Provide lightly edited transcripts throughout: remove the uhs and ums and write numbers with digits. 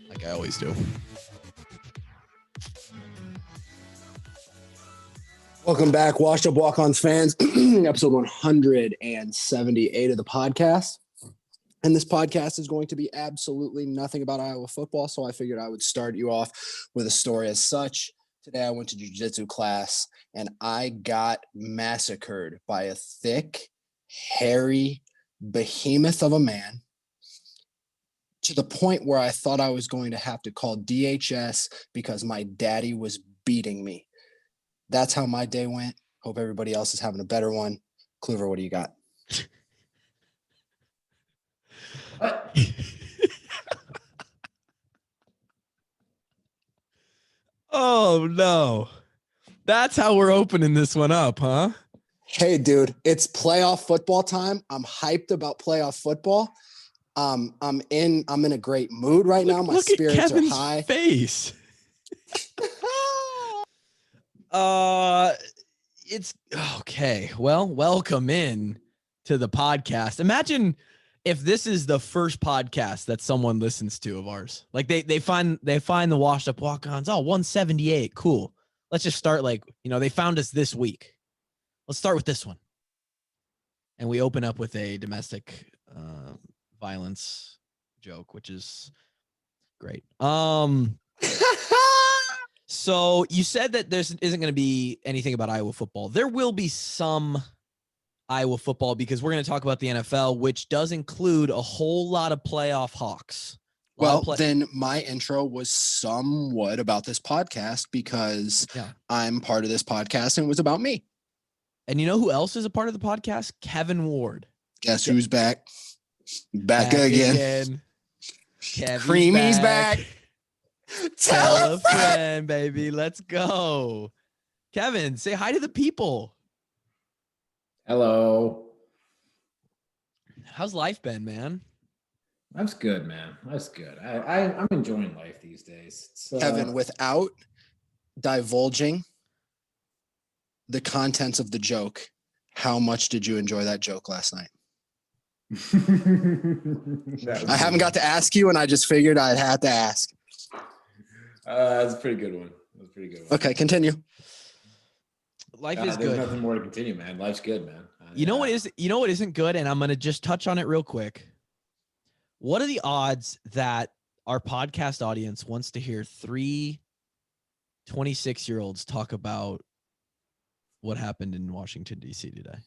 like I always do. Welcome back, Washed Up Walkons fans. Episode 178 of the podcast. And this podcast is going to be absolutely nothing about Iowa football, so I figured I would start you off with a story as such. Today I went to jiu-jitsu class, and I got massacred by a thick, hairy behemoth of a man to the point where I thought I was going to have to call DHS because my daddy was beating me. That's how my day went. Hope everybody else is having a better one. Kluver, what do you got? What? Oh, no. That's how we're opening this one up, huh? Hey, dude, it's playoff football time. I'm hyped about playoff football. I'm in a great mood right now. My spirits at Kevin's are high. Face. It's okay. Well, welcome in to the podcast. Imagine if this is the first podcast that someone listens to of ours. Like they find the Washed Up Walk-Ons. Oh, 178. Cool. Let's just start they found us this week. Let's start with this one. And we open up with a domestic violence joke, which is great. So you said that there isn't going to be anything about Iowa football. There will be some Iowa football because we're going to talk about the NFL, which does include a whole lot of playoff Hawks. Then my intro was somewhat about this podcast because I'm part of this podcast and it was about me. And you know who else is a part of the podcast? Kevin Ward. Guess who's back? Back again. Creamy's back. Tell a friend, baby. Let's go. Kevin, say hi to the people. Hello. How's life been, man? Life's good, man. Life's good. I'm enjoying life these days. Kevin, without divulging the contents of the joke, how much did you enjoy that joke last night? I haven't got to ask you, and I just figured I'd have to ask. That's a pretty good one. Okay, continue. Life is there's good. Nothing more to continue, man. Life's good, man. You know what isn't good, and I'm gonna just touch on it real quick. What are the odds that our podcast audience wants to hear 3 26-year-olds talk about what happened in Washington, D.C. today?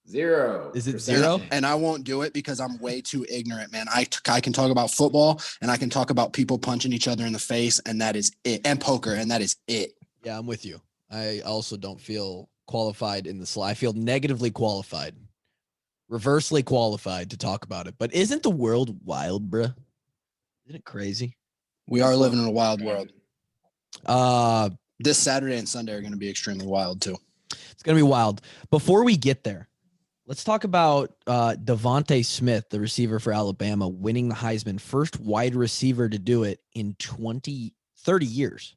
0. Is it 0? And I won't do it because I'm way too ignorant, man. I can talk about football and I can talk about people punching each other in the face, and that is it. And poker, and that is it. Yeah, I'm with you. I also don't feel qualified in the slide. I feel negatively qualified, reversely qualified to talk about it. But isn't the world wild, bruh? Isn't it crazy? We are living in a wild world. This Saturday and Sunday are going to be extremely wild too. It's going to be wild. Before we get there, let's talk about Devonta Smith, the receiver for Alabama, winning the Heisman, first wide receiver to do it in 30 years.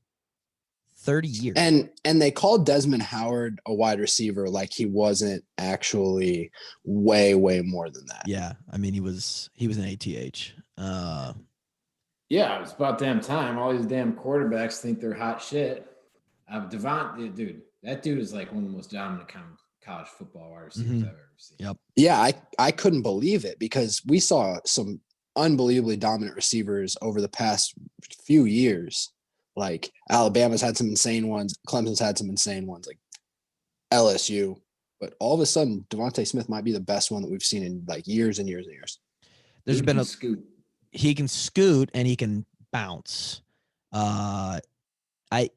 30 years. And they called Desmond Howard a wide receiver like he wasn't actually way more than that. Yeah, I mean he was an ATH. Yeah, it's about damn time. All these damn quarterbacks think they're hot shit. Dude, that dude is like one of the most dominant college football wide receivers I've ever seen. Yep. Yeah, I couldn't believe it because we saw some unbelievably dominant receivers over the past few years. Like Alabama's had some insane ones, Clemson's had some insane ones, like LSU. But all of a sudden, Devonta Smith might be the best one that we've seen in like years and years and years. He can scoot and he can bounce. I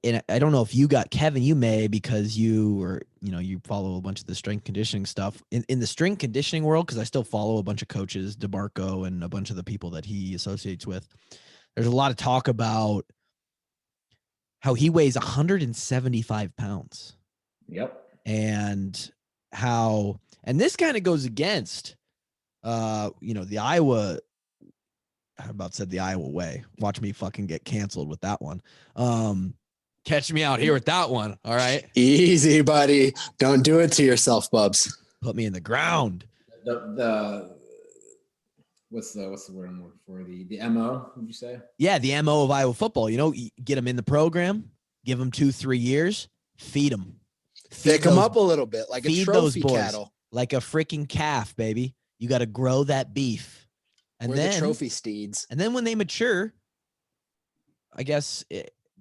don't know if you got Kevin, you may, because you follow a bunch of the strength conditioning stuff in the strength conditioning world. Cause I still follow a bunch of coaches, DeMarco and a bunch of the people that he associates with. There's a lot of talk about how he weighs 175 pounds. Yep. And this kind of goes against, the Iowa, I about said the Iowa way. Watch me fucking get canceled with that one. Catch me out here with that one. All right. Easy, buddy. Don't do it to yourself, Bubs. Put me in the ground. what's the word I'm looking for? The MO, would you say? Yeah, the MO of Iowa football. Get them in the program, give them 2-3 years, feed them. Pick them up a little bit like a trophy cattle. Like a freaking calf, baby. You got to grow that beef. And We're the trophy steeds. And then when they mature, I guess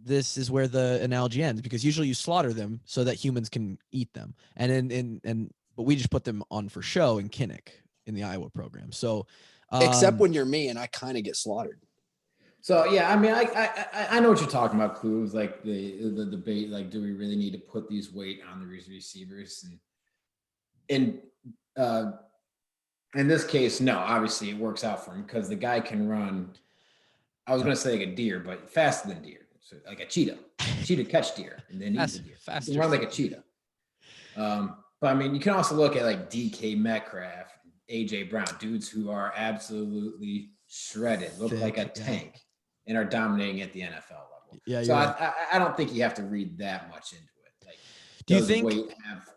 this is where the analogy ends, because usually you slaughter them so that humans can eat them. But we just put them on for show in Kinnick in the Iowa program. So except when you're me and I kind of get slaughtered. So yeah, I mean, I know what you're talking about, Clue. It was like the debate, like, do we really need to put these weight on the receivers? And in this case, no. Obviously, it works out for him because the guy can run. I was going to say like a deer, but faster than deer, so like a cheetah. Cheetah catch deer and then eat the deer. Faster. You can run like a cheetah. But I mean, you can also look at like DK Metcalf, AJ Brown, dudes who are absolutely shredded, look like a tank, and are dominating at the NFL level. Yeah. So I don't think you have to read that much into it. Like, do you think weight have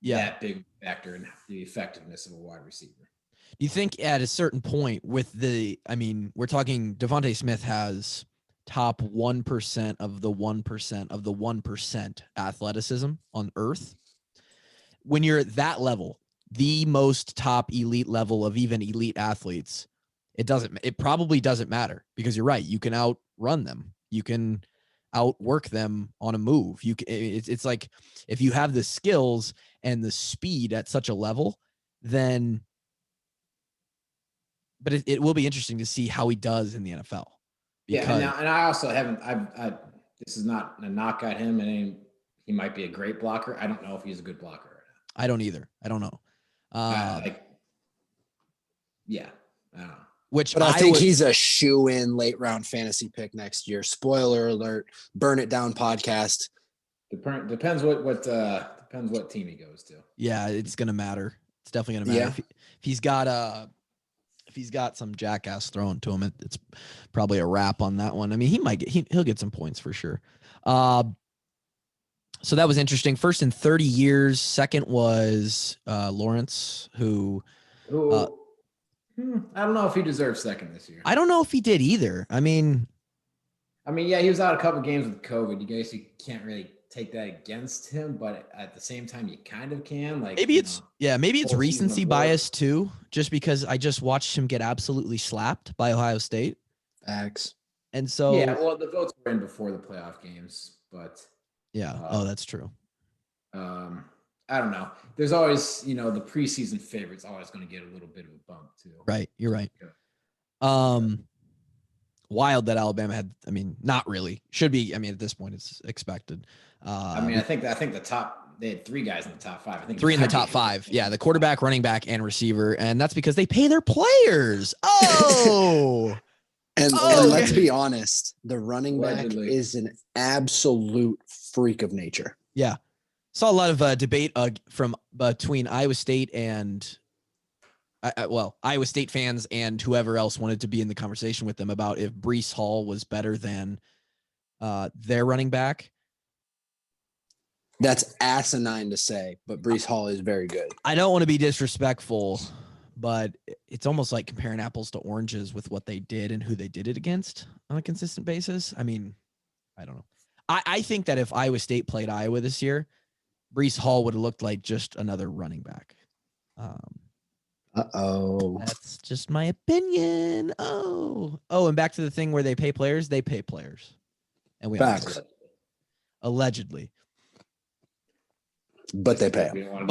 that big factor in the effectiveness of a wide receiver? Do you think at a certain point we're talking Devonta Smith has top 1% of the 1% of the 1% athleticism on earth? When you're at that level, the most top elite level of even elite athletes, it probably doesn't matter, because you're right. You can outrun them. You can outwork them on a move. It's like, if you have the skills and the speed at such a level, then, but it will be interesting to see how he does in the NFL. And I also haven't, this is not a knock at him, and he might be a great blocker. I don't know if he's a good blocker or not. I don't either. I don't know. I don't know. But I think he's a shoe-in late round fantasy pick next year. Spoiler alert! Burn It Down podcast. Depends what team he goes to. Yeah, it's gonna matter. It's definitely gonna matter. Yeah. If he's got some jackass thrown to him, it's probably a wrap on that one. I mean, he'll get some points for sure. So that was interesting. First in 30 years. Second was Lawrence, who. I don't know if he deserves second this year. I don't know if he did either. I mean, yeah, he was out a couple games with COVID. You can't really take that against him, but at the same time, you kind of can. Like, maybe it's recency bias too, just because I just watched him get absolutely slapped by Ohio State. Facts. And so the votes were in before the playoff games, but that's true. I don't know. There's always, the preseason favorite's always going to get a little bit of a bump too. Right. You're right. Wild that Alabama had, not really. Should be, at this point it's expected. I think the top, they had 3 guys in the top 5. I think 3 in the top 5. Yeah, the quarterback, running back, and receiver. And that's because they pay their players. Oh. And let's be honest, the running back is an absolute freak of nature. Yeah. Saw a lot of debate between Iowa State and Iowa State fans and whoever else wanted to be in the conversation with them about if Breece Hall was better than their running back. That's asinine to say, but Breece Hall is very good. I don't want to be disrespectful, but it's almost like comparing apples to oranges with what they did and who they did it against on a consistent basis. I don't know. I think that if Iowa State played Iowa this year, Breece Hall would have looked like just another running back. That's just my opinion. And back to the thing where they pay players. They pay players, and we allegedly. But they pay them.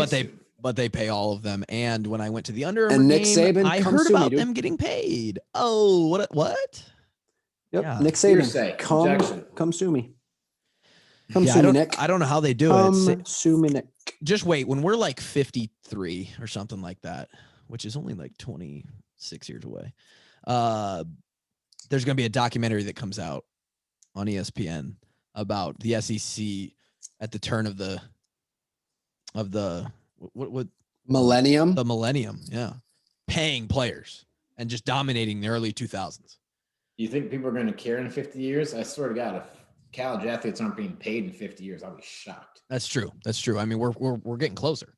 But they pay all of them. And when I went to the Under Armour and Nick game, Saban, I heard about them getting paid. Oh, what? Yep. Yeah. Nick Saban, come sue me. Come sue me, Nick. I don't know how they do it. Sue me, Nick. Just wait. When we're like 53 or something like that, which is only like 26 years away, there's going to be a documentary that comes out on ESPN about the SEC at the turn of the what millennium? The millennium, yeah. Paying players and just dominating the early 2000s. You think people are going to care in 50 years? I swear to God, if college athletes aren't being paid in 50 years, I'll be shocked. That's true. We're getting closer.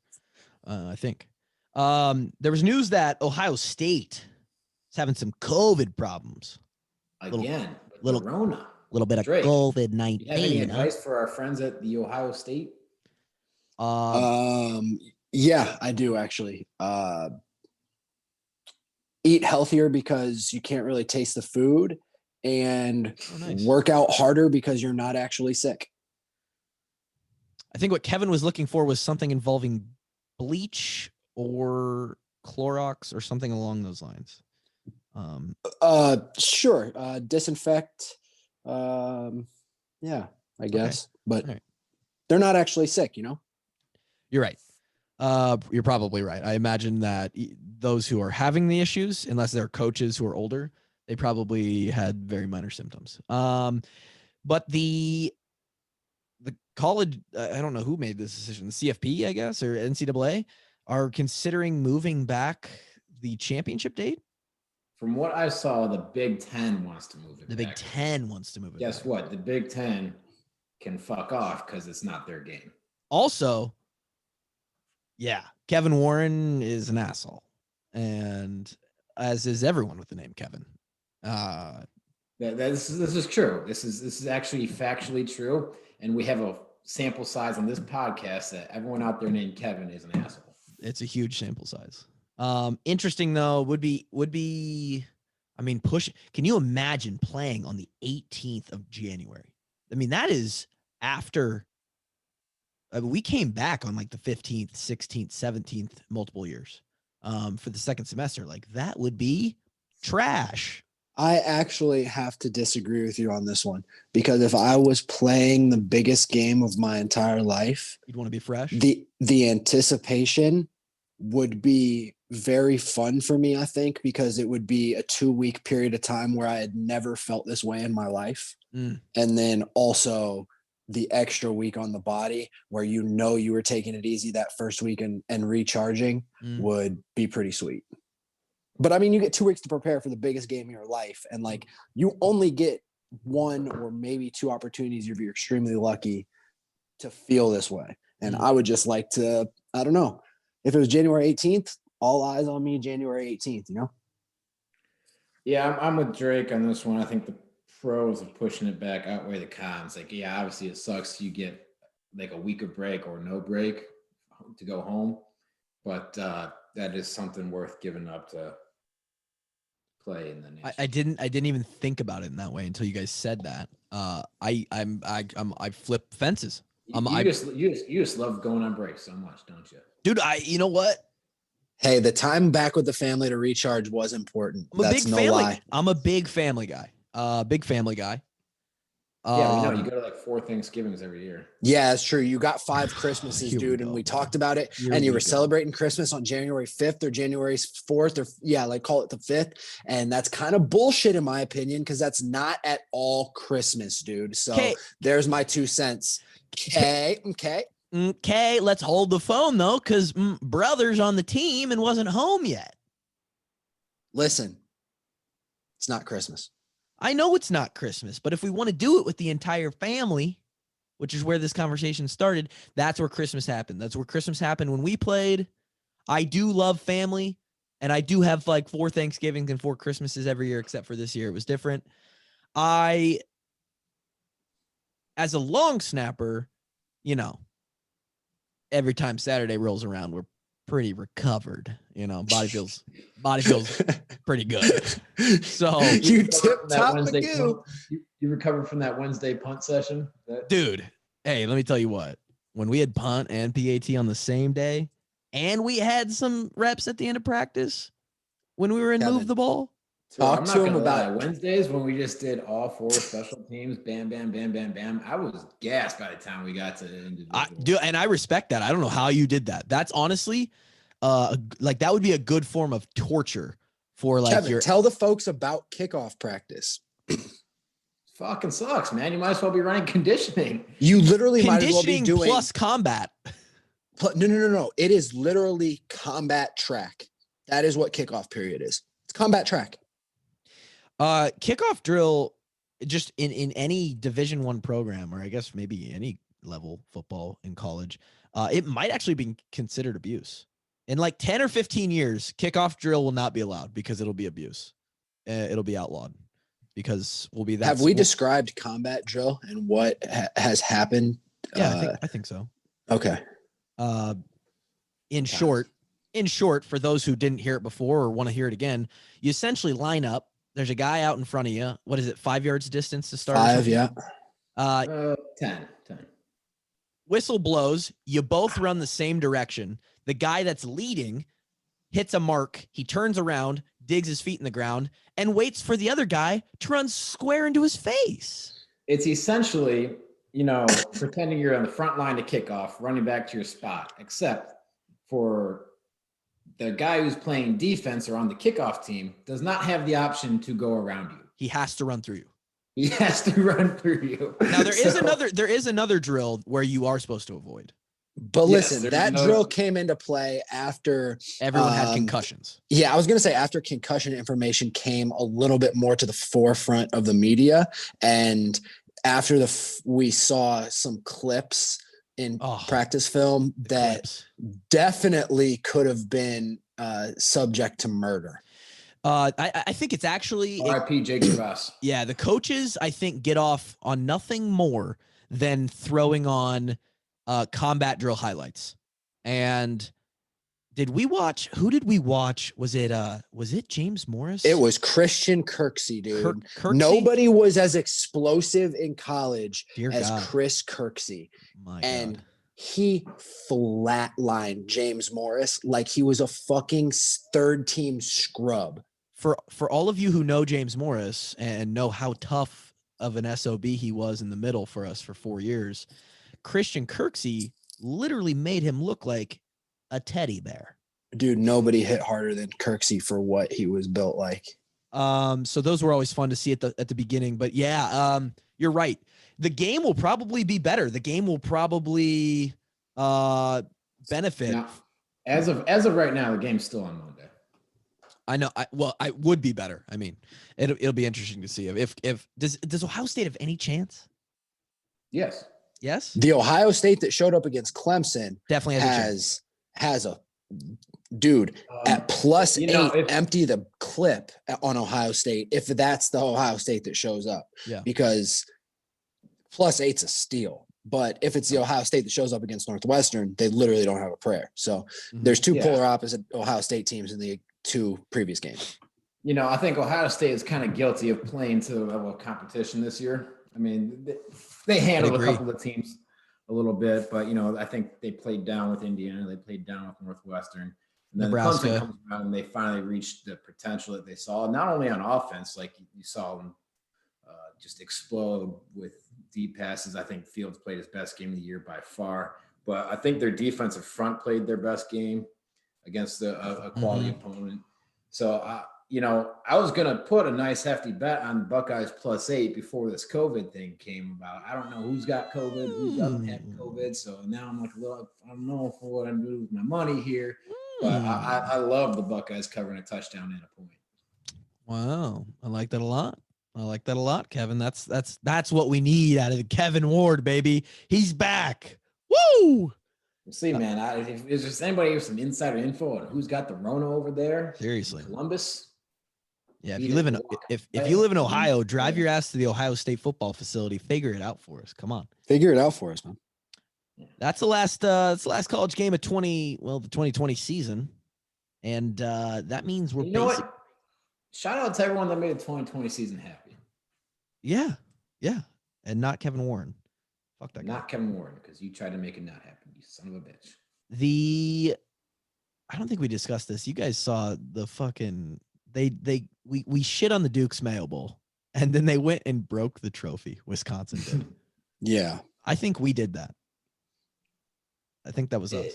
I think. There was news that Ohio State He's having some COVID problems. Again, little Corona. Little bit of Drake, COVID-19. you have any advice for our friends at the Ohio State? Yeah, I do actually. Eat healthier because you can't really taste the food, and work out harder because you're not actually sick. I think what Kevin was looking for was something involving bleach or Clorox or something along those lines. Sure. Disinfect. Yeah, I guess. Okay. But they're not actually sick, you know? You're right. You're probably right. I imagine that those who are having the issues, unless they're coaches who are older, they probably had very minor symptoms. But the college, I don't know who made this decision, the CFP, I guess, or NCAA, are considering moving back the championship date. From what I saw, the Big Ten wants to move it back. The Big Ten wants to move it back. Guess what? The Big Ten can fuck off because it's not their game. Also, yeah, Kevin Warren is an asshole, and as is everyone with the name Kevin. This is true. This is actually factually true, and we have a sample size on this podcast that everyone out there named Kevin is an asshole. It's a huge sample size. Interesting though would be, I mean, can you imagine playing on the 18th of January? I mean, that is after. We came back on like the 15th, 16th, 17th, multiple years for the second semester. Like that would be trash. I actually have to disagree with you on this one, because if I was playing the biggest game of my entire life, you'd want to be fresh. The anticipation would be very fun for me, I think, because it would be a 2-week period of time where I had never felt this way in my life. And then also the extra week on the body where you were taking it easy that first week and recharging would be pretty sweet. But I mean, you get 2 weeks to prepare for the biggest game of your life. And like, you only get 1 or maybe 2 opportunities if you're extremely lucky to feel this way. And I would just like to, I don't know, if it was January 18th, all eyes on me, January 18th, you know? Yeah, I'm with Drake on this one. I think the pros of pushing it back outweigh the cons. Like, yeah, obviously it sucks. You get like a week of break or no break to go home. But that is something worth giving up to play in the nation. I didn't even think about it in that way until you guys said that. I flip fences. You just love going on break so much, don't you? Dude, you know what? Hey, the time back with the family to recharge was important. That's no lie. I'm a big family guy. Big family guy. Yeah, we know. You go to like 4 Thanksgivings every year. Yeah, it's true. You got 5 Christmases, dude, and we talked about it. And you were celebrating Christmas on January 5th or January 4th, or like call it the 5th. And that's kind of bullshit in my opinion, because that's not at all Christmas, dude. So there's my 2 cents. Okay. Let's hold the phone though, because brother's on the team and wasn't home yet. Listen, it's not Christmas. I know it's not Christmas, but if we want to do it with the entire family, which is where this conversation started, that's where Christmas happened. That's where Christmas happened when we played. I do love family, and I do have like 4 Thanksgivings and 4 Christmases every year, except for this year. It was different. As a long snapper, you know, every time Saturday rolls around, we're pretty recovered. You know, body feels pretty good. So you tip top Magoo. You recovered from that Wednesday punt session, dude. Hey, let me tell you what. When we had punt and PAT on the same day, and we had some reps at the end of practice when we were in move the ball. Talk to him about Wednesdays when we just did all 4 special teams. Bam, bam, bam, bam, bam. I was gassed by the time we got to the individual. And I respect that. I don't know how you did that. That's honestly, like that would be a good form of torture for like Kevin, tell the folks about kickoff practice. Fucking sucks, man. You might as well be running conditioning. You literally might as well be doing plus combat. No. It is literally combat track. That is what kickoff period is. It's combat track. Kickoff drill, just in any Division I program, or I guess maybe any level football in college, it might actually be considered abuse. In like 10 or 15 years, kickoff drill will not be allowed because it'll be abuse. it'll be outlawed because we'll be that. Have we described combat drill and what has happened? Yeah, I think so. Okay. In short, for those who didn't hear it before or want to hear it again, you essentially line up. There's a guy out in front of you. What is it? 5 yards distance to start? 5, yeah. 10. Whistle blows. You both run the same direction. The guy that's leading hits a mark. He turns around, digs his feet in the ground, and waits for the other guy to run square into his face. It's essentially, pretending you're on the front line to kickoff, running back to your spot, except for the guy who's playing defense or on the kickoff team does not have the option to go around you. He has to run through you. He has to run through you. Now there is another drill where you are supposed to avoid. But listen, that drill came into play after everyone had concussions. Yeah, I was going to say after concussion information came a little bit more to the forefront of the media, and after we saw some clips in practice film that definitely could have been subject to murder. I think it's actually R.I.P. Jake Ross. Yeah, the coaches I think get off on nothing more than throwing on combat drill highlights. And who did we watch? Was it James Morris? It was Christian Kirksey, dude. Kirksey? Nobody was as explosive in college as God. Chris Kirksey. My and God. He flatlined James Morris like he was a fucking third team scrub. For all of you who know James Morris and know how tough of an SOB he was in the middle for us for 4 years, Christian Kirksey literally made him look like a teddy bear. Dude, nobody hit harder than Kirksey for what he was built like. So those were always fun to see at the beginning. But yeah, you're right. The game will probably be better. The game will probably benefit. Now, as of right now, the game's still on Monday. I know. I would be better. I mean, it'll be interesting to see if does Ohio State have any chance? Yes. Yes. The Ohio State that showed up against Clemson definitely has a dude at +8. Empty the clip on Ohio State if that's the Ohio State that shows up. Yeah. Because +8's a steal. But if it's the Ohio State that shows up against Northwestern, they literally don't have a prayer. So there's two polar opposite Ohio State teams in the 2 previous games. I think Ohio State is kind of guilty of playing to the level of competition this year. I mean, they handled a couple of teams a little bit, but, I think they played down with Indiana. They played down with Northwestern. And then Nebraska. Clemson comes around and they finally reached the potential that they saw, not only on offense, like you saw them just explode with deep passes. I think Fields played his best game of the year by far. But I think their defensive front played their best game against a quality opponent. So, I was going to put a nice hefty bet on Buckeyes +8 before this COVID thing came about. I don't know who's got COVID, who doesn't have COVID. So now I'm like I don't know for what I'm doing with my money here. But I love the Buckeyes covering a touchdown and a point. Wow. I like that a lot. Kevin. That's what we need out of Kevin Ward, baby. He's back. Woo! We'll see, man. Is there anybody with some insider info on who's got the Rona over there? Seriously. Columbus? Yeah, if you live in Ohio, drive your ass to the Ohio State football facility. Figure it out for us. Come on. Figure it out for us, man. That's the last college game of the 2020 season. And that means we're what? Shout out to everyone that made the 2020 season happy. Yeah. Yeah. And not Kevin Warren. Fuck that guy. Not Kevin Warren, because you tried to make it not happen, you son of a bitch. I don't think we discussed this. You guys saw the fucking we shit on the Duke's Mayo Bowl, and then they went and broke the trophy. Wisconsin did. Yeah. I think we did that. I think that was us.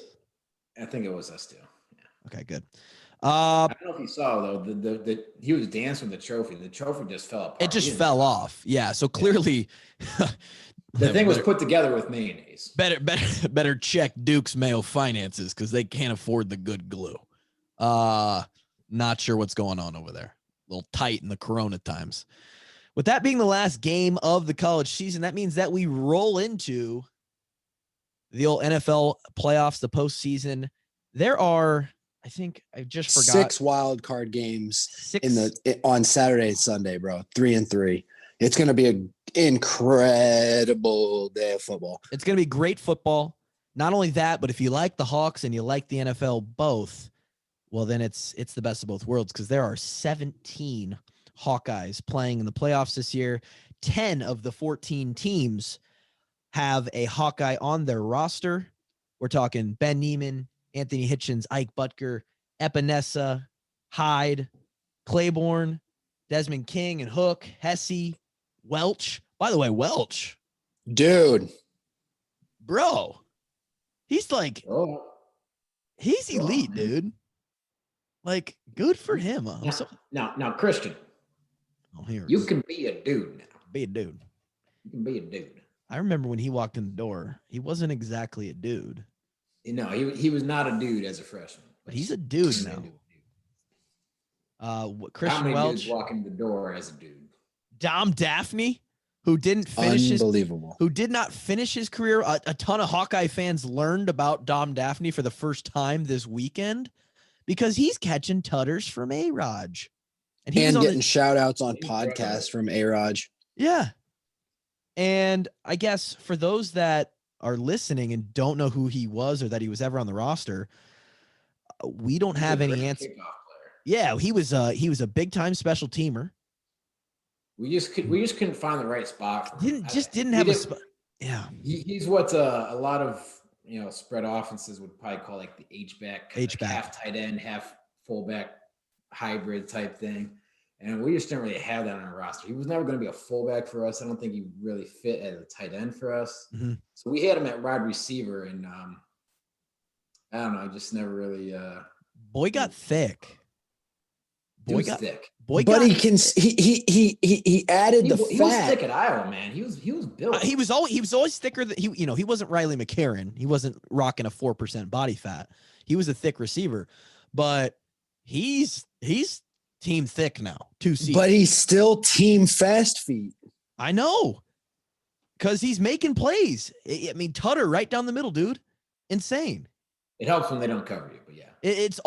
I think it was us too. Yeah. Okay, good. I don't know if you saw though, he was dancing with the trophy. The trophy just fell apart. It just fell off. Yeah. So clearly the thing was put together with mayonnaise. Better check Duke's Mayo finances because they can't afford the good glue. Not sure what's going on over there. A little tight in the Corona times. With that being the last game of the college season, that means that we roll into the old NFL playoffs, the postseason. There are I think I just forgot 6 wild card games on Saturday and Sunday, bro. 3-3. It's going to be an incredible day of football. It's going to be great football. Not only that, but if you like the Hawks and you like the NFL both, well, then it's the best of both worlds because there are 17 Hawkeyes playing in the playoffs this year. 10 of the 14 teams have a Hawkeye on their roster. We're talking Ben Neiman, Anthony Hitchens, Ike Butker, Epinesa, Hyde, Claiborne, Desmond King and Hook, Hesse, Welch. By the way, Welch. Dude. Bro. He's like, he's elite, dude. Like, good for him. Now, Christian, you can be a dude now. Be a dude. You can be a dude. I remember when he walked in the door, he wasn't exactly a dude. No, he was not a dude as a freshman. But he's a dude now. Christian Welch. Dudes walk in the door as a dude? Dom Daphne, who didn't finish who did not finish his career. A ton of Hawkeye fans learned about Dom Daphne for the first time this weekend because he's catching tutters from A-Raj. And getting shout outs on podcasts from A-Raj. Yeah. And I guess for those that are listening and don't know who he was or that he was ever on the roster, we don't have any answer. Yeah, he was a big time special teamer. We just couldn't find the right spot. Didn't have a spot. Yeah, he's what a lot of spread offenses would probably call like the H-back, half tight end, half fullback hybrid type thing. And we just didn't really have that on our roster. He was never going to be a fullback for us. I don't think he really fit as a tight end for us. Mm-hmm. So we had him at wide receiver, and I don't know. I just never really. Boy got thick. Boy got thick. He added the fat. He was thick at Iowa, man. He was built. He was always thicker than he wasn't Riley McCarron. He wasn't rocking a 4% body fat. He was a thick receiver, but he's team thick now. 2C. But he's still team fast feet. I know. Because he's making plays. I mean, Tutter right down the middle, dude. Insane. It helps when they don't cover you, but yeah. It's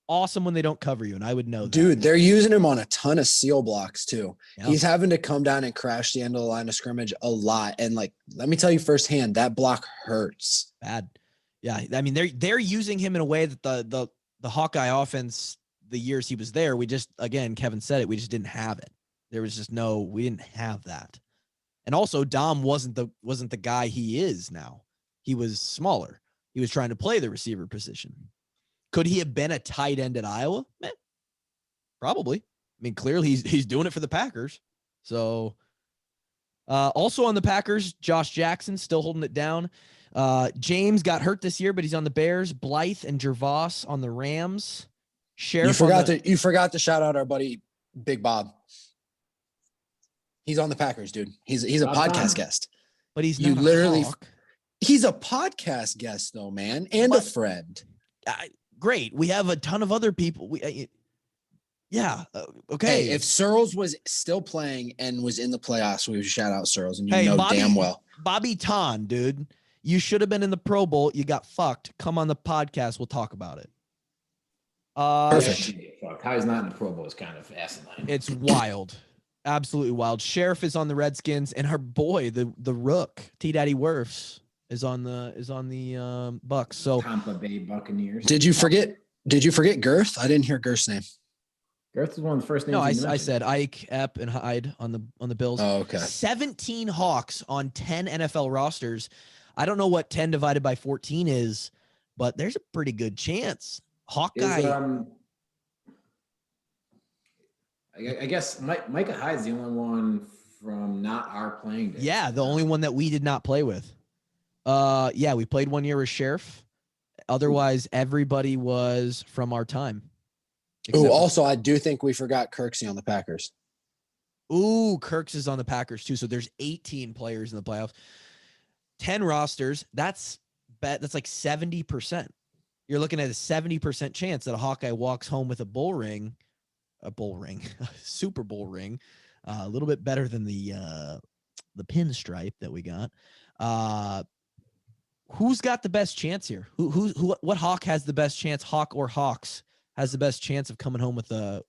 awesome when they don't cover you, and I would know that. Dude, they're using him on a ton of seal blocks too. Yep. He's having to come down and crash the end of the line of scrimmage a lot. And let me tell you firsthand, that block hurts. Bad. Yeah. I mean, they're using him in a way that the Hawkeye offense, the years he was there, we just, again, Kevin said it, we just didn't have it. There was just we didn't have that. And also Dom wasn't the guy he is now. He was smaller. He was trying to play the receiver position. Could he have been a tight end at Iowa? Probably. I mean, clearly he's doing it for the Packers. So also on the Packers, Josh Jackson still holding it down. James got hurt this year, but he's on the Bears. Blythe and Gervais on the Rams. Sheriff, you forgot to shout out our buddy Big Bob. He's on the Packers, dude. He's a podcast guest. But he's not a Hawk. He's a podcast guest though, man, and a friend. Great. We have a ton of other people. Okay. Hey, if Searles was still playing and was in the playoffs, we would shout out Searles, and damn well. Bobby Ton, dude, you should have been in the Pro Bowl. You got fucked. Come on the podcast. We'll talk about it. Perfect. How he's not in the Pro Bowl is kind of asinine. It's wild. Absolutely wild. Sheriff is on the Redskins, and our boy, the Rook, T Daddy Wirfs, is on the Bucks. So Tampa Bay Buccaneers. Did you forget Girth? I didn't hear Girth's name. Girth was one of the first names. No, I said Ike, Epp, and Hyde on the Bills. Oh, okay. 17 Hawks on 10 NFL rosters. I don't know what 10 divided by 14 is, but there's a pretty good chance. Hawkeye. I guess Micah Hyde's the only one from not our playing days. Yeah, the only one that we did not play with. We played 1 year with Sheriff. Otherwise, everybody was from our time. Oh, also, I do think we forgot Kirksey on the Packers. Ooh, Kirks is on the Packers too. So there's 18 players in the playoffs. 10 rosters. That's like 70%. You're looking at a 70% chance that a Hawkeye walks home with a Super Bowl ring, a little bit better than the pinstripe that we got. Who's got the best chance here? What Hawk has the best chance? Hawk or Hawks has the best chance of coming home with the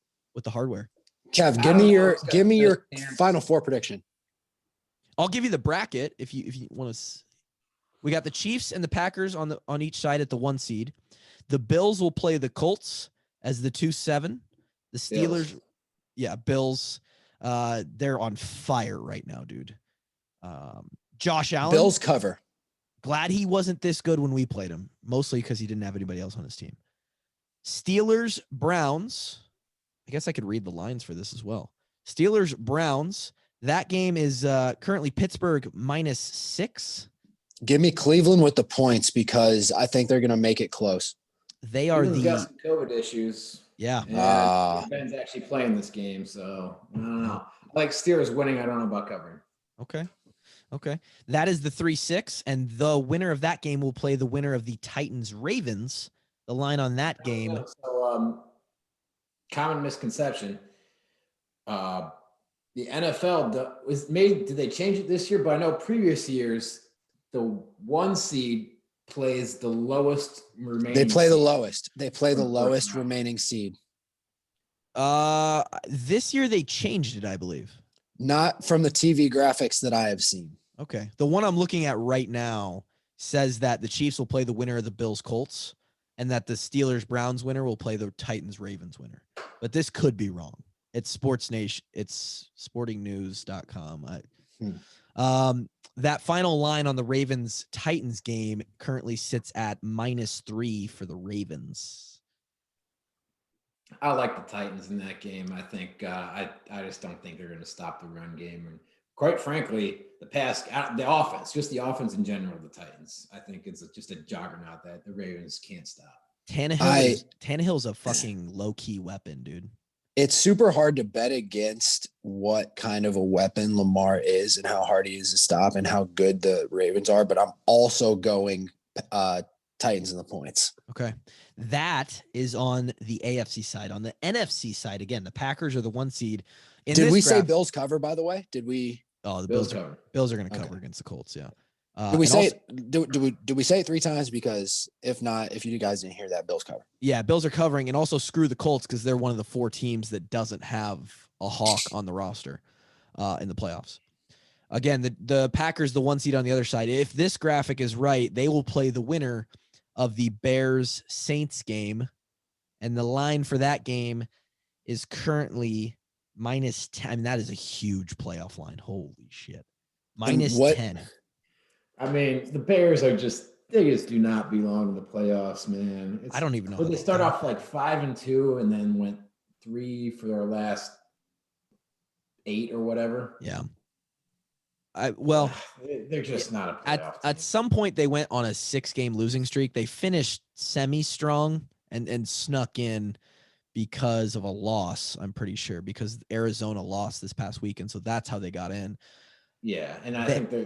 hardware? Kev, I give don't me know your who's got give me the your best chance. Final Four prediction. I'll give you the bracket if you want to. We got the Chiefs and the Packers on each side at the 1 seed. The Bills will play the Colts as the 2-7. The Steelers, Bills. They're on fire right now, dude. Josh Allen. Bills cover. Glad he wasn't this good when we played him, mostly because he didn't have anybody else on his team. Steelers, Browns. I guess I could read the lines for this as well. Steelers, Browns. That game is currently Pittsburgh -6. Give me Cleveland with the points because I think they're going to make it close. They are Cleveland's got some COVID issues. Yeah. And Ben's actually playing this game, so I don't know. I like Steelers winning. I don't know about covering. Okay. That is the 3-6, and the winner of that game will play the winner of the Titans-Ravens. The line on that game. So, common misconception. The NFL did they change it this year? But I know previous years, the 1 seed plays the lowest remaining. They play the seed. lowest. They play the lowest remaining seed. This year they changed it, I believe. Not from the TV graphics that I have seen. Okay. The one I'm looking at right now says that the Chiefs will play the winner of the Bills-Colts and that the Steelers-Browns winner will play the Titans-Ravens winner. But this could be wrong. It's Sports Nation. It's sportingnews.com. That final line on the Ravens-Titans game currently sits at -3 for the Ravens. I like the Titans in that game. I think I just don't think they're going to stop the run game. And quite frankly, the offense, just the offense in general, the Titans, I think it's just a juggernaut that the Ravens can't stop. Tannehill's a fucking low-key weapon, dude. It's super hard to bet against what kind of a weapon Lamar is and how hard he is to stop and how good the Ravens are. But I'm also going Titans in the points. Okay. That is on the AFC side. On the NFC side, again, the Packers are the 1 seed. Did we say Bills cover, by the way? Did we? Oh, the Bills Bills cover. Bills are going to cover against the Colts, yeah. Did we say do we say it 3 times? Because if not, if you guys didn't hear that, Bills cover. Yeah, Bills are covering, and also screw the Colts because they're one of the 4 teams that doesn't have a Hawk on the roster in the playoffs. Again, the Packers, the 1 seed on the other side. If this graphic is right, they will play the winner of the Bears-Saints game, and the line for that game is currently -10. I mean, that is a huge playoff line. Holy shit. -10. I mean, the Bears they just do not belong in the playoffs, man. I don't even know. They start off like 5-2 and then went 3 for their last 8 or whatever. Yeah. They're just not a playoff team. At some point they went on a 6-game losing streak. They finished semi-strong and snuck in because of a loss, I'm pretty sure, because Arizona lost this past week, and so that's how they got in. Yeah, and I think they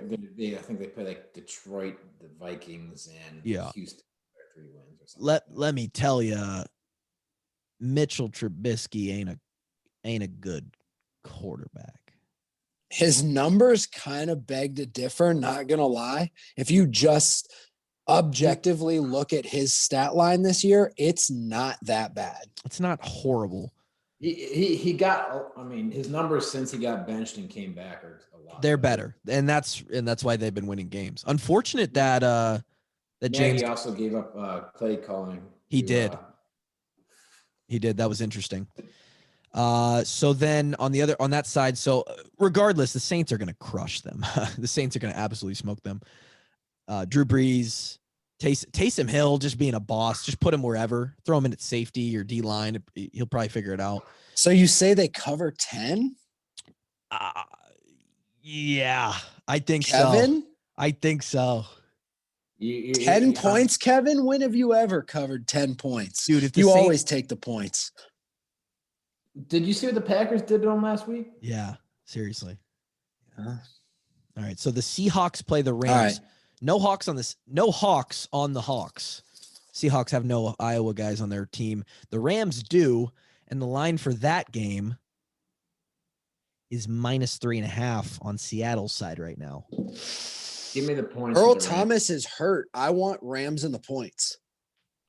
play like Detroit, the Vikings, and Houston for 3 wins or something. Let me tell you, Mitchell Trubisky ain't a good quarterback. His numbers kind of beg to differ, not gonna lie. If you just objectively look at his stat line this year, it's not that bad. It's not horrible. He got, I mean, his numbers since he got benched and came back are a lot. They're better. And that's why they've been winning games. Unfortunate that James also gave up play calling. He did. That was interesting. So then on that side, so regardless, the Saints are going to crush them. The Saints are going to absolutely smoke them. Drew Brees, Taysom Hill, just being a boss, just put him wherever, throw him in at safety or D line. He'll probably figure it out. So you say they cover 10? Yeah, I think Kevin? so. I think so. 10 points, Kevin? When have you ever covered 10 points? Dude, if you always take the points. Did you see what the Packers did to them last week? Yeah, seriously. All right, so the Seahawks play the Rams. Right. No Hawks on the Hawks. Seahawks have no Iowa guys on their team. The Rams do, and the line for that game is -3.5 on Seattle's side right now. Give me the points. Earl for the Thomas is hurt. I want Rams in the points.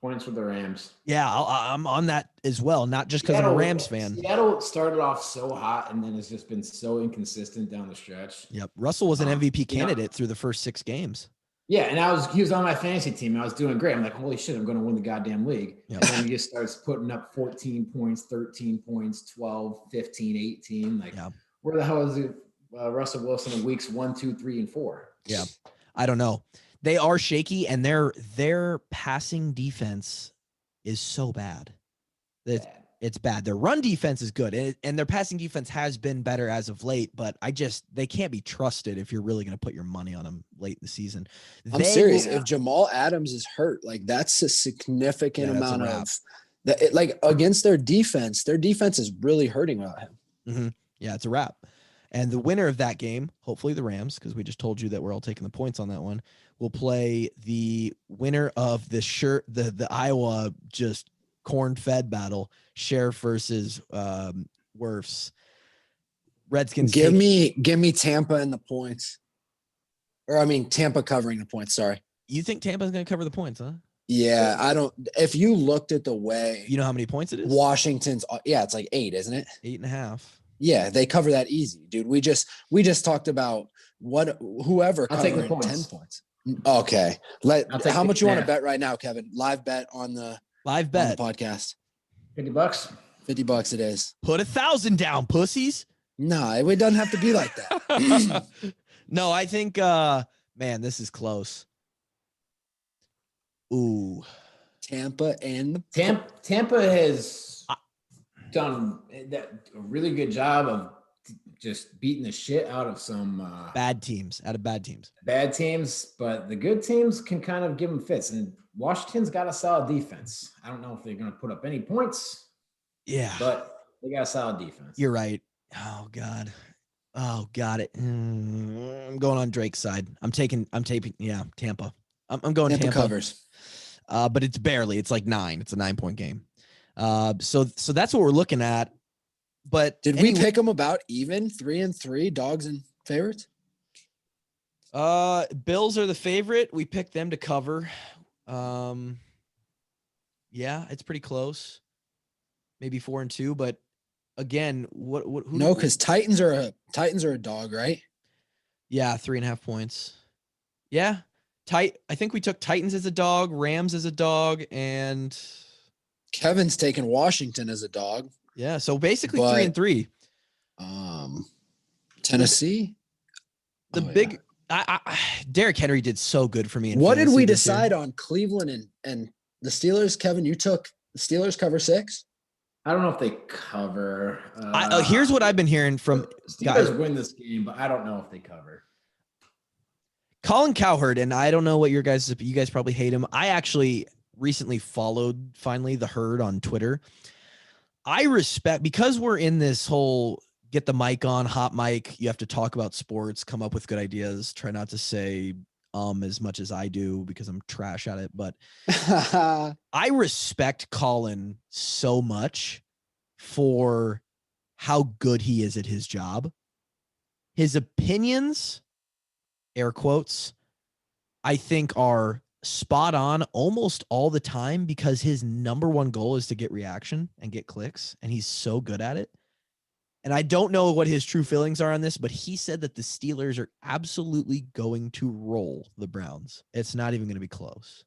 Points for the Rams. Yeah, I'm on that as well. Not just because I'm a Rams fan. Seattle started off so hot and then has just been so inconsistent down the stretch. Yep. Russell was an MVP candidate through the first 6 games. Yeah, and he was on my fantasy team. I was doing great. I'm like, holy shit, I'm going to win the goddamn league. Yep. And then he just starts putting up 14 points, 13 points, 12, 15, 18. Like, where the hell is it? Russell Wilson in weeks 1, 2, 3, and 4. Yeah, I don't know. They are shaky, and their passing defense is so bad. It's bad. Their run defense is good, and their passing defense has been better as of late. But they can't be trusted if you're really going to put your money on them late in the season. I'm serious. If Jamal Adams is hurt, like that's a significant amount of that. Like against their defense is really hurting without him. Mm-hmm. Yeah, it's a wrap. And the winner of that game, hopefully the Rams, because we just told you that we're all taking the points on that one, will play the winner of the Iowa just corn-fed battle, Sheriff versus Werfs. Redskins. Give me Tampa and the points. Or I mean Tampa covering the points, sorry. You think Tampa's going to cover the points, huh? Yeah, I don't. If you looked at the way, you know how many points it is? Washington's, it's like 8, isn't it? 8.5. Yeah, they cover that easy, dude. We just talked about whoever covering 10 points. Okay. How much you want to bet right now, Kevin? Live bet on the podcast. $50. $50 it is. Put 1,000 down, pussies. No, it doesn't have to be like that. No, I think man, this is close. Ooh. Tampa has done a really good job of just beating the shit out of some bad teams, Bad teams, but the good teams can kind of give them fits. And Washington's got a solid defense. I don't know if they're going to put up any points. Yeah, but they got a solid defense. You're right. Oh God. I'm going on Drake's side. I'm taping. Yeah, Tampa. I'm going Tampa covers. But it's barely. It's like 9. It's a 9-point game. So that's what we're looking at. But did we pick them about even 3-3 dogs and favorites? Bills are the favorite. We picked them to cover. Yeah, it's pretty close. Maybe 4-2, but again, because Titans are a dog, right? Yeah, 3.5 points. Yeah. I think we took Titans as a dog, Rams as a dog, and Kevin's taking Washington as a dog. Yeah, so basically 3-3. Tennessee. Derrick Henry did so good for me. What did we decide on Cleveland and the Steelers? Kevin, you took the Steelers cover 6. I don't know if they cover. Here's what I've been hearing from Steelers win this game, but I don't know if they cover. Colin Cowherd, and I don't know what you guys probably hate him. I actually recently followed finally the herd on Twitter. I respect, because we're in this whole get the mic on, hot mic. You have to talk about sports, come up with good ideas. Try not to say as much as I do because I'm trash at it. But I respect Colin so much for how good he is at his job. His opinions, air quotes, I think are spot on almost all the time because his number one goal is to get reaction and get clicks, and he's so good at it. And I don't know what his true feelings are on this, but he said that the Steelers are absolutely going to roll the Browns. It's not even going to be close.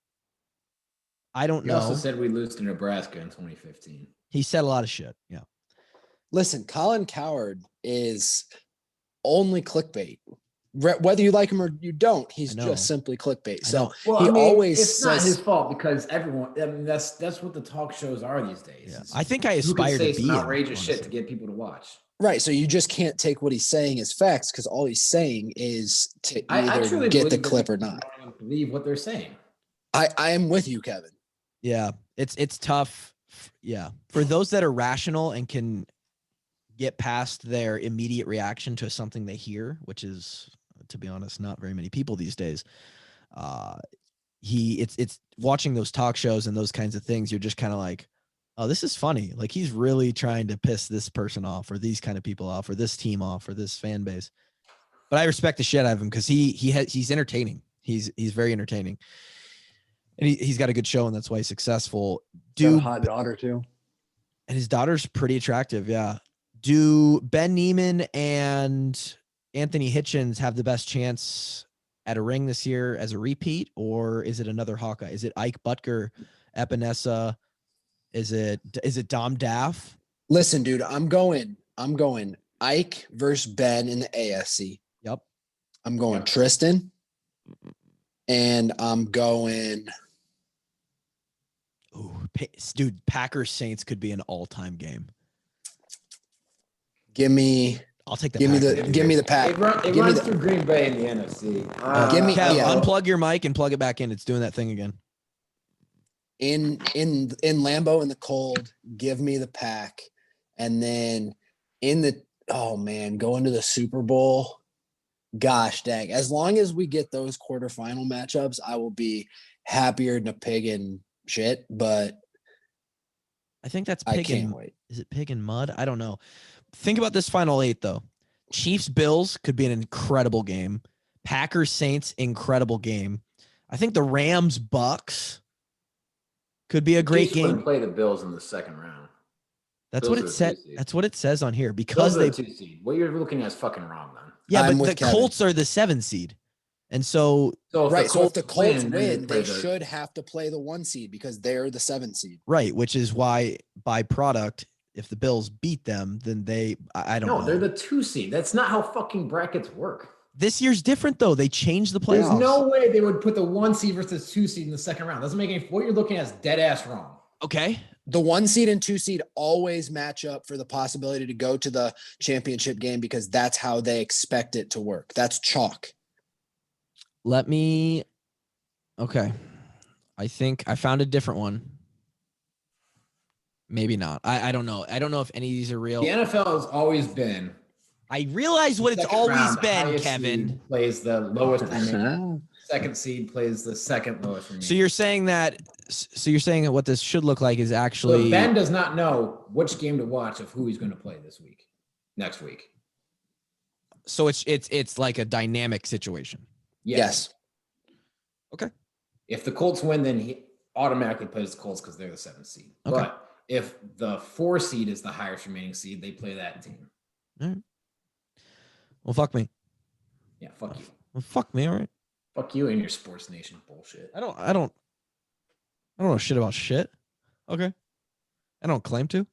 I don't know. He also said we lose to Nebraska in 2015. He said a lot of shit. Yeah. Listen, Colin Cowherd is only clickbait. Whether you like him or you don't, he's just simply clickbait. So always it's not his fault because everyone. I mean, that's what the talk shows are these days. Yeah. I think I aspire to be outrageous shit to get people to watch. Right. So you just can't take what he's saying as facts because all he's saying is to either get the clip or not. I don't believe what they're saying. I am with you, Kevin. Yeah, it's tough. Yeah, for those that are rational and can get past their immediate reaction to something they hear, which is, to be honest, not very many people these days. It's watching those talk shows and those kinds of things. You're just kind of like, oh, this is funny. Like he's really trying to piss this person off or these kind of people off or this team off or this fan base. But I respect the shit out of him because he's entertaining. He's very entertaining. And he's got a good show, and that's why he's successful. Got a hot daughter too. And his daughter's pretty attractive, yeah. Do Ben Neiman and Anthony Hitchens have the best chance at a ring this year as a repeat, or is it another Hawkeye? Is it Ike Butker, Epinesa? Is it Dom Daff? Listen, dude, I'm going Ike versus Ben in the AFC. Yep. I'm going Tristan, and I'm going. Ooh, dude, Packers Saints could be an all-time game. I'll take the give Packers. me the pack. It runs through Green Bay in the NFC. Unplug your mic and plug it back in. It's doing that thing again. In Lambeau in the cold, give me the pack. And then going to the Super Bowl. Gosh dang. As long as we get those quarterfinal matchups, I will be happier than a pig in shit. But I think that's I pig can't wait. Is it pig and mud? I don't know. Think about this final 8 though. Chiefs Bills could be an incredible game. Packers Saints, incredible game. I think the Rams Bucks could be a great game. Play the Bills in the second round. That's what it said. That's what it says on here because they 2 seed. What you're looking at is fucking wrong, then. Yeah, but the Colts are the 7 seed, and so if the Colts win, they should have to play the 1 seed because they're the 7 seed. Right, which is why by product, if the Bills beat them, then I don't know. No, they're the 2 seed. That's not how fucking brackets work. This year's different though. They changed the playoffs. There's no way they would put the 1 seed versus 2 seed in the second round. Doesn't make any. What you're looking at is dead ass wrong. Okay. The 1 seed and 2 seed always match up for the possibility to go to the championship game because that's how they expect it to work. That's chalk. Okay. I think I found a different one. Maybe not. I don't know. I don't know if any of these are real. The NFL has always been. I realize what it's always been, Kevin. Plays the lowest remaining. Second seed plays the second lowest remaining. So you're saying that what this should look like is actually. So Ben does not know which game to watch of who he's going to play next week. So it's like a dynamic situation. Yes. Okay. If the Colts win, then he automatically plays the Colts because they're the 7th seed. Okay. But if the 4 seed is the highest remaining seed, they play that team. All right. Well, fuck me. Yeah, fuck you. Well, fuck me. All right. Fuck you and your Sports Nation bullshit. I don't know shit about shit. Okay. I don't claim to.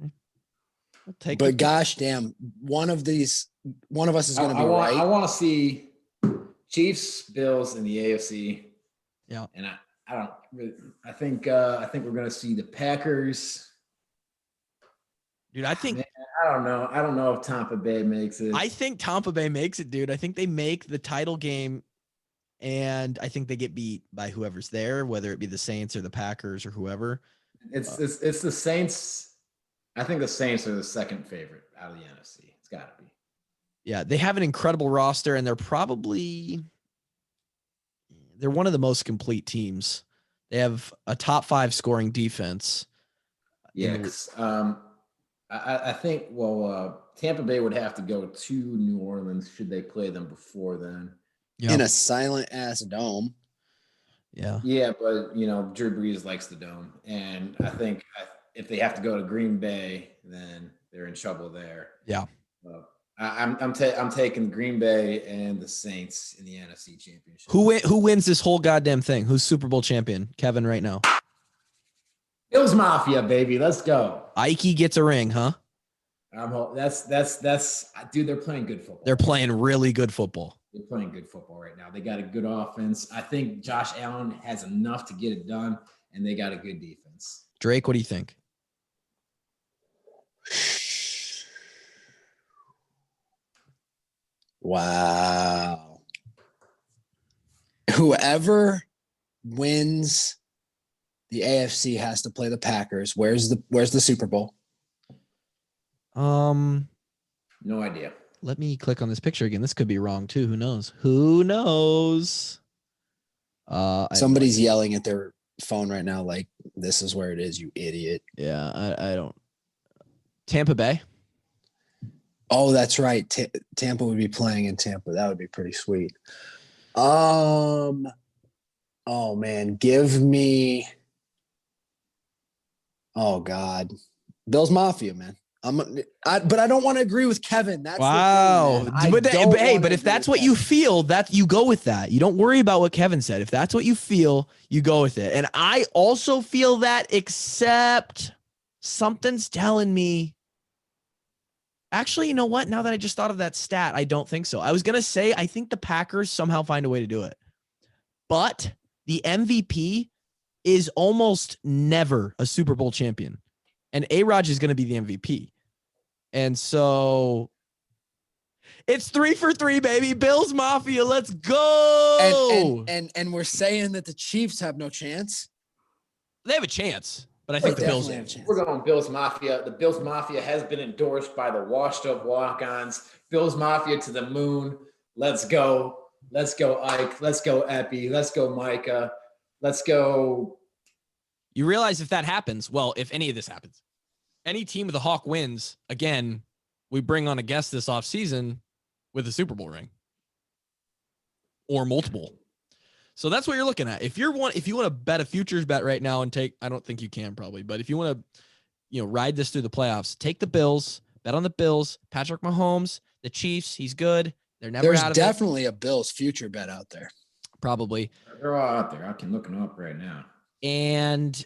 I'll take but it. Gosh damn, one of us is going to be right. I want to see Chiefs, Bills in the AFC. Yeah. And I don't really. I think we're going to see the Packers. Dude, I think. Man, I don't know. I don't know if Tampa Bay makes it. I think Tampa Bay makes it, dude. I think they make the title game, and I think they get beat by whoever's there, whether it be the Saints or the Packers or whoever. It's the Saints. I think the Saints are the second favorite out of the NFC. It's got to be. Yeah, they have an incredible roster, and they're one of the most complete teams. They have a top 5 scoring defense. Yeah, I think, Tampa Bay would have to go to New Orleans should they play them before then. Yep. In a silent-ass dome. Yeah. Yeah, but, Drew Brees likes the dome. And I think if they have to go to Green Bay, then they're in trouble there. Yeah. I'm taking Green Bay and the Saints in the NFC Championship. Who wins this whole goddamn thing? Who's Super Bowl champion? Kevin right now. Bills Mafia, baby. Let's go. Ike gets a ring, huh? That's dude, they're playing good football. They're playing really good football. They're playing good football right now. They got a good offense. I think Josh Allen has enough to get it done, and they got a good defense. Drake, what do you think? Wow. Whoever wins the AFC has to play the Packers. Where's the Super Bowl? No idea. Let me click on this picture again. This could be wrong too. Who knows? Somebody's yelling at their phone right now like, this is where it is, you idiot. Yeah, I don't. Tampa Bay? Oh, that's right. Tampa would be playing in Tampa. That would be pretty sweet. Oh man, give me. Oh God, Bills Mafia, man. But I don't want to agree with Kevin. That's the Wow. thing, man. But if that's what you feel, that you go with that. You don't worry about what Kevin said. If that's what you feel, you go with it. And I also feel that, except something's telling me. Actually, you know what? Now that I just thought of that stat, I don't think so. I was going to say, I think the Packers somehow find a way to do it. But the MVP is almost never a Super Bowl champion. And A-Rod is going to be the MVP. And so it's 3 for 3, baby. Bills Mafia, let's go. And we're saying that the Chiefs have no chance. They have a chance, but I think the Bills have a chance. We're going Bills Mafia. The Bills Mafia has been endorsed by the washed up Walkons. Bills Mafia to the moon. Let's go. Let's go, Ike. Let's go, Epi. Let's go, Micah. Let's go. You realize if that happens, well, if any of this happens, any team with a Hawk wins, again, we bring on a guest this offseason with a Super Bowl ring or multiple. So that's what you're looking at. If you want to bet a futures bet right now and take, I don't think you can probably, but if you want to, ride this through the playoffs, take the Bills, bet on the Bills, Patrick Mahomes, the Chiefs. He's good. They're never out of it. There's definitely a Bills future bet out there. Probably. They're all out there. I can look them up right now. And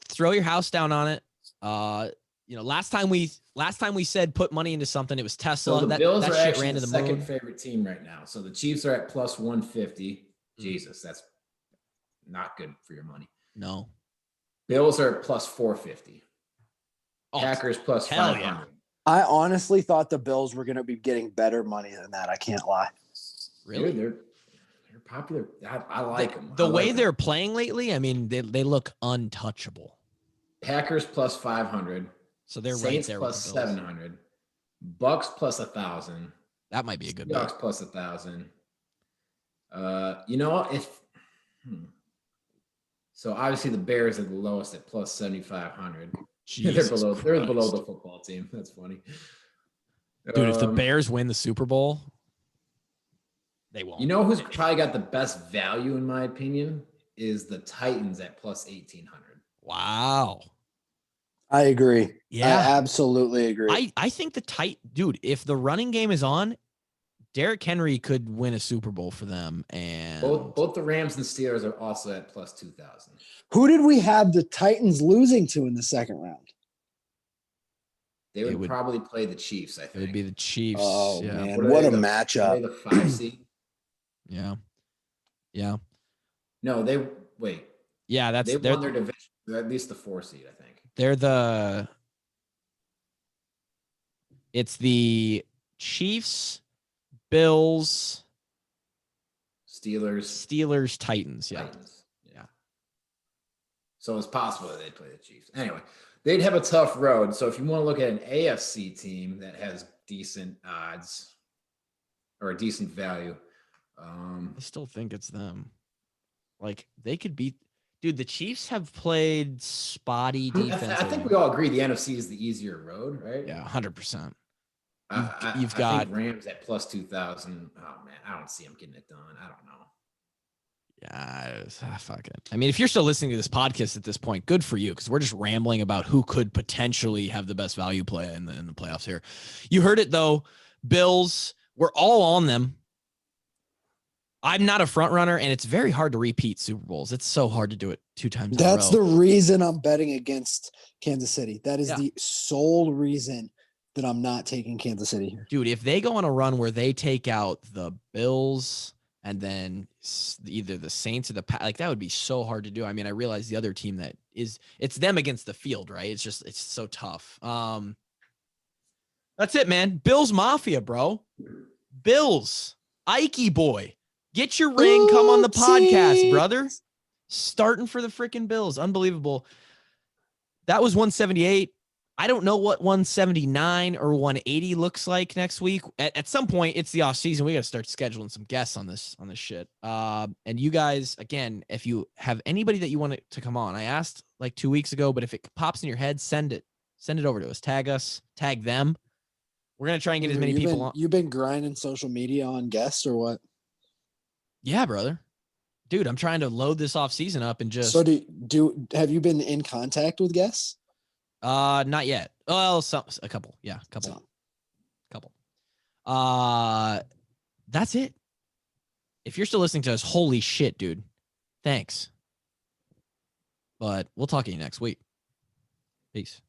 throw your house down on it. Last time we said put money into something, it was Tesla. So the Bills that are shit actually ran to the the second moon. favorite team right now. So the Chiefs are at plus 150. Jesus, that's not good for your money. No. Bills are at plus 450. Oh, Packers plus 500. Yeah. I honestly thought the Bills were going to be getting better money than that. I can't lie. Really? They're popular. I like them. The way they're playing lately, I mean, they look untouchable. Packers plus 500. So they're Saints right there plus with the Bills. 700. Bucks plus 1,000. That might be a good Bucks bet. plus 1,000. So obviously the Bears are the lowest at plus 7,500. They're below the football team. That's funny. Dude, if the Bears win the Super Bowl, they won't. You know who's probably got the best value, in my opinion, is the Titans at plus 1,800. Wow. I agree. Yeah. I absolutely agree. I think dude, if the running game is on, Derrick Henry could win a Super Bowl for them. And both the Rams and Steelers are also at plus 2,000. Who did we have the Titans losing to in the second round? They would probably play the Chiefs, I think. It would be the Chiefs. Oh, yeah. man. What a matchup. The 5 seed? Yeah. Yeah. No, wait. Yeah, they won their division. They're at least the 4 seed, I think. It's the Chiefs, Bills, Steelers, Titans. Yeah. Yeah. So it's possible that they'd play the Chiefs. Anyway, they'd have a tough road. So if you want to look at an AFC team that has decent odds or a decent value, I still think it's them. Like they could beat. Dude, the Chiefs have played spotty defense. I think we all agree the NFC is the easier road, right? Yeah, 100%. I think Rams at plus 2,000. Oh man, I don't see them getting it done. I don't know. Yeah, fuck it. I mean, if you're still listening to this podcast at this point, good for you, because we're just rambling about who could potentially have the best value play in the playoffs here. You heard it though, Bills. We're all on them. I'm not a front runner, and it's very hard to repeat Super Bowls. It's so hard to do it 2 times in a row. That's the reason I'm betting against Kansas City. That is the sole reason that I'm not taking Kansas City here. Dude, if they go on a run where they take out the Bills and then either the Saints or the Packers, that would be so hard to do. I mean, I realize the other team it's them against the field, right? It's so tough. That's it, man. Bills Mafia, bro. Bills. Ikey boy. Get your ring. Come on the podcast, brother. Starting for the freaking Bills. Unbelievable. That was 178. I don't know what 179 or 180 looks like next week. At some point, it's the off season. We got to start scheduling some guests on this shit. And you guys, again, if you have anybody that you want to come on, I asked like 2 weeks ago, but if it pops in your head, send it over to us. Tag us, tag them. We're gonna try and get as many people on. You've been grinding social media on guests or what? Yeah, brother. Dude, I'm trying to load this off season up and just. So have you been in contact with guests? Not yet. Well, a couple. Yeah, couple. That's it. If you're still listening to us, holy shit, dude. Thanks. But we'll talk to you next week. Peace.